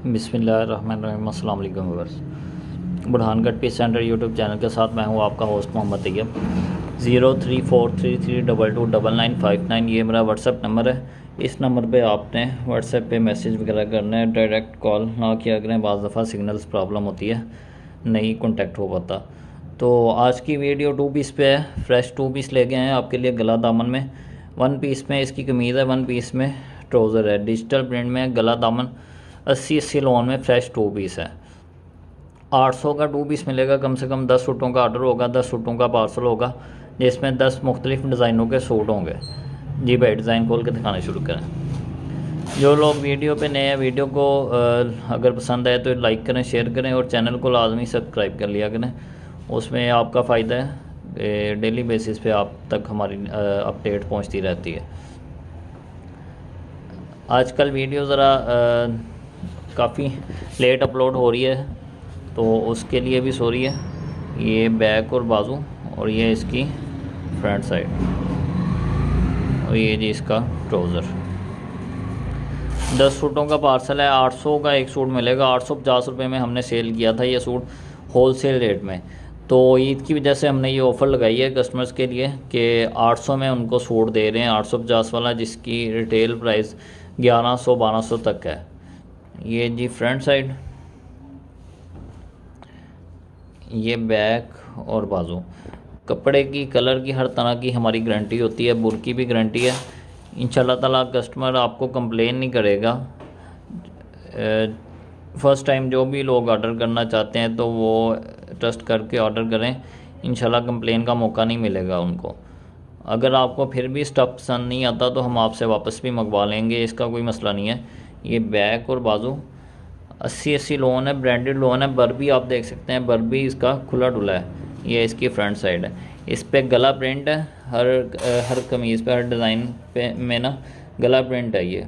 बिस्मिल्लाहिर्रहमानिर्रहीम। अस्सलाम वालेकुम viewers. Burhangarh peace centre YouTube channel के साथ मैं हूं आपका होस्ट मोहम्मद तैयब। 0343322959 ये मेरा व्हाट्सएप नंबर है। इस नंबर पे आपने व्हाट्सएप पे मैसेज वगैरह करना है, डायरेक्ट कॉल ना किया करें, बाज़ दफ़ा सिग्नल्स प्रॉब्लम होती है, नहीं कॉन्टेक्ट हो पाता। तो आज की वीडियो 2 पीस पे है। फ्रेश 2 पीस ले गए हैं आपके लिए गला दामन में। 1 पीस में इसकी कमीज़ है, 1 पीस में ट्राउज़र है। डिजिटल प्रिंट में गला दामन 80 लोन में फ्रेश 2 पीस है। 800 का 2 पीस मिलेगा। कम से कम 10 सूटों का ऑर्डर होगा, 10 सूटों का पार्सल होगा, जिसमें 10 मुख्तलिफ डिज़ाइनों के सूट होंगे। जी भाई, डिज़ाइन खोल के दिखाना शुरू करें। जो लोग वीडियो पे नए हैं, वीडियो को अगर पसंद आए तो लाइक करें, शेयर करें और चैनल को लाजमी सब्सक्राइब कर लिया करें। उसमें आपका फ़ायदा है, डेली बेसिस पे आप तक हमारी अपडेट पहुंचती रहती है। आजकल वीडियो ज़रा काफ़ी लेट अपलोड हो रही है, तो उसके लिए भी सॉरी है। ये बैक और बाजू और ये इसकी फ्रंट साइड और ये जी इसका ट्राउज़र। 10 सूटों का पार्सल है। 800 का एक सूट मिलेगा। 850 रुपये में हमने सेल किया था ये सूट होलसेल रेट में। तो ईद की वजह से हमने ये ऑफ़र लगाई है कस्टमर्स के लिए कि 800 में उनको सूट दे रहे हैं, 850 वाला, जिसकी रिटेल प्राइस 1100-1200 तक है। ये जी फ्रंट साइड, ये बैक और बाजू। कपड़े की, कलर की, हर तरह की हमारी गारंटी होती है। बुर की भी गारंटी है। इंशाल्लाह ताला कस्टमर आपको कंप्लेन नहीं करेगा। फ़र्स्ट टाइम जो भी लोग ऑर्डर करना चाहते हैं तो वो ट्रस्ट करके ऑर्डर करें, इंशाल्लाह कंप्लेन का मौका नहीं मिलेगा उनको। अगर आपको फिर भी स्टफ़ पसंद नहीं आता तो हम आपसे वापस भी मंगवा लेंगे, इसका कोई मसला नहीं है। ये बैक और बाजू 80 लोन है, ब्रांडेड लोन है। बर्बी आप देख सकते हैं, बर्बी इसका खुला डुला है। ये इसकी फ्रंट साइड है। इस पे गला प्रिंट है। हर कमीज़ पे, हर डिज़ाइन पे में ना गला प्रिंट है ये,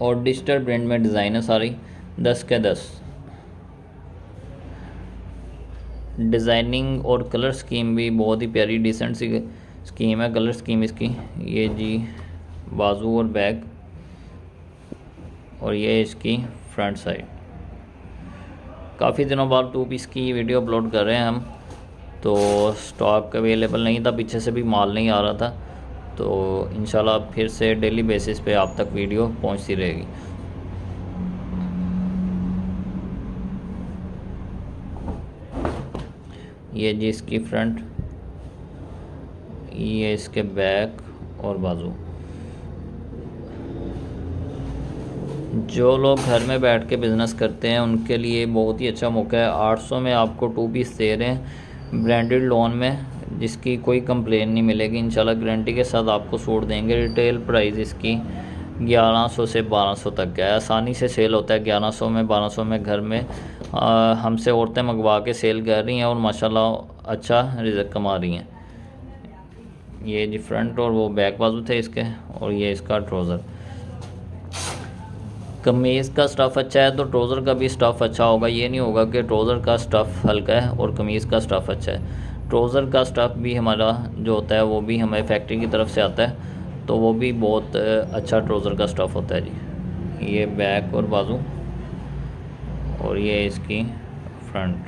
और डिजिटल प्रिंट में डिज़ाइन है सारी। 10 के 10 डिज़ाइनिंग और कलर स्कीम भी बहुत ही प्यारी डिसेंट सी स्कीम है, कलर स्कीम इसकी। ये जी बाजू और बैक और ये इसकी फ्रंट साइड। काफ़ी दिनों बाद 2 पीस की वीडियो अपलोड कर रहे हैं हम, तो स्टॉक अवेलेबल नहीं था, पीछे से भी माल नहीं आ रहा था। तो इंशाल्लाह फिर से डेली बेसिस पे आप तक वीडियो पहुंचती रहेगी। ये जी इसकी फ्रंट, ये इसके बैक और बाजू। जो लोग घर में बैठ के बिज़नेस करते हैं उनके लिए बहुत ही अच्छा मौका है। 800 में आपको 2 पीस दे रहे हैं ब्रांडेड लोन में, जिसकी कोई कंप्लेन नहीं मिलेगी। इंशाल्लाह गारंटी के साथ आपको सूट देंगे। रिटेल प्राइस इसकी 1100 से 1200 तक है। आसानी से सेल होता है 1100 में, 1200 में। घर में हमसे औरतें मंगवा के सेल कर रही हैं और माशाल्लाह अच्छा रिज़्क कमा रही हैं। ये जी फ्रंट और वो बैक बाजू थे इसके, और ये इसका ट्राउज़र। कमीज़ का स्टफ़ अच्छा है तो ट्राउज़र का भी स्टफ़ अच्छा होगा। ये नहीं होगा कि ट्राउज़र का स्टफ़ हल्का है और कमीज़ का स्टफ़ अच्छा है। ट्राउज़र का स्टफ़ भी हमारा जो होता है वो भी हमें फैक्ट्री की तरफ से आता है, तो वो भी बहुत अच्छा ट्राउज़र का स्टफ़ होता है जी। ये बैक और बाजू और ये इसकी फ्रंट।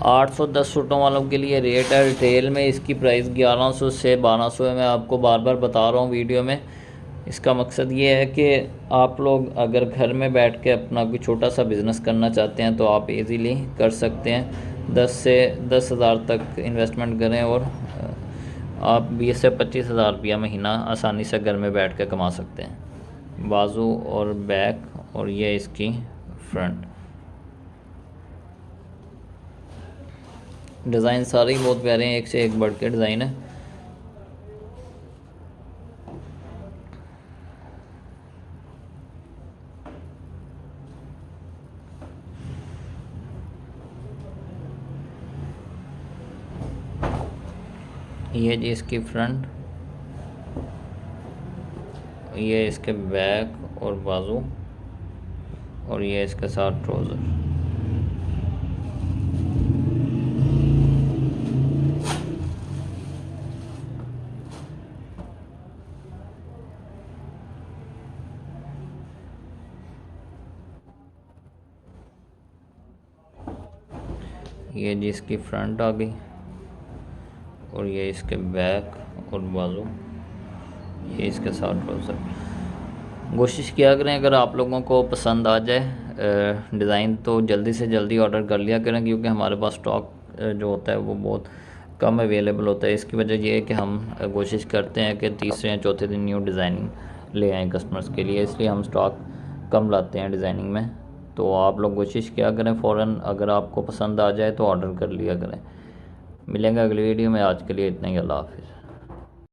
810 सूटों वालों के लिए रेट है। रिटेल में इसकी प्राइस 1100 से 1200 है। मैं आपको बार बार बता रहा हूँ वीडियो में। इसका मकसद ये है कि आप लोग अगर घर में बैठ के अपना कोई छोटा सा बिज़नेस करना चाहते हैं तो आप इजीली कर सकते हैं। 10 से 10,000 तक इन्वेस्टमेंट करें और आप 20 से 25,000 रुपया महीना आसानी से घर में बैठ के कमा सकते हैं। बाजू और बैक और ये इसकी फ्रंट। डिज़ाइन सारे ही बहुत प्यारे हैं, एक से एक बढ़ के डिज़ाइन है। ये जी इसकी फ्रंट, ये इसके बैक और बाजू और ये इसके साथ ट्राउज़र। ये जी इसकी फ्रंट आ गई और ये इसके बैक और बाजू, ये इसके साथ ट्राउज़र। कोशिश किया करें अगर आप लोगों को पसंद आ जाए डिज़ाइन तो जल्दी से जल्दी ऑर्डर कर लिया करें, क्योंकि हमारे पास स्टॉक जो होता है वो बहुत कम अवेलेबल होता है। इसकी वजह ये है कि हम कोशिश करते हैं कि तीसरे या चौथे दिन न्यू डिज़ाइनिंग ले आएँ कस्टमर्स के लिए, इसलिए हम स्टॉक कम लाते हैं डिज़ाइनिंग में। तो आप लोग कोशिश किया करें फ़ौरन, अगर आपको पसंद आ जाए तो ऑर्डर कर लिया करें। मिलेंगे अगली वीडियो में, आज के लिए इतना ही, अल्लाह हाफ़िज़।